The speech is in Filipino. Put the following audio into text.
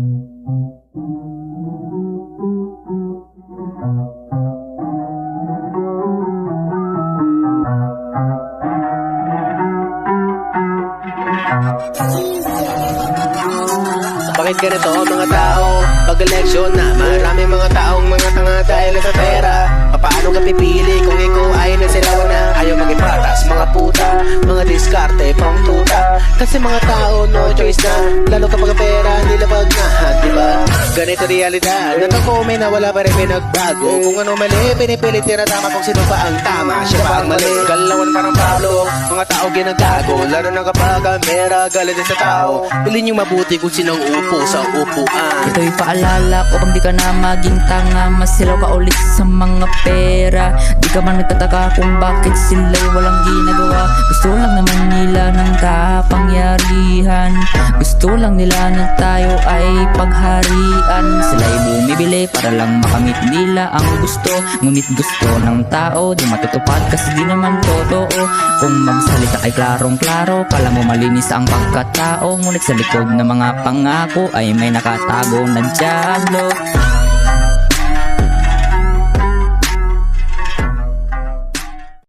Bakit ganito mga tao? Pag-eleksyon na marami mga taong mga tanga dahil sa pera. Paano ka pipili kung ikaw ay nasilaw na? Ayaw maging patas, mga puta, mga diskarte, pang tuta. Kasi mga tao no choice na, lalo kapag pera nilabag na, diba? Ganito realidad, natako may nawala pa rin pinagbago. Kung ano mali, pinipilit tinatama kung sino pa ang tama. Siya pa ang mali, galawan parang Pablo. Mga tao ginagago, lalo na kapag ang pera galit din sa tao. Piliin yung mabuti kung sinong upo sa upuan. Ito'y paalala ko pag di ka na maging tanga, masilaw ka ulit sa mga pera. Di ka man nagtataka kung bakit sila'y walang ginagawa. Gusto lang naman nila ng kapangyarihan. Gusto lang nila na tayo ay pagharian. Sila'y bumibili para lang makamit nila ang gusto. Ngunit gusto ng tao di matutupad kasi di naman totoo. Kung magsalita ay klarong-klaro, kala mo malinis ang pagkatao. Ngunit sa likod ng mga pangako ay may nakatago na dyablo.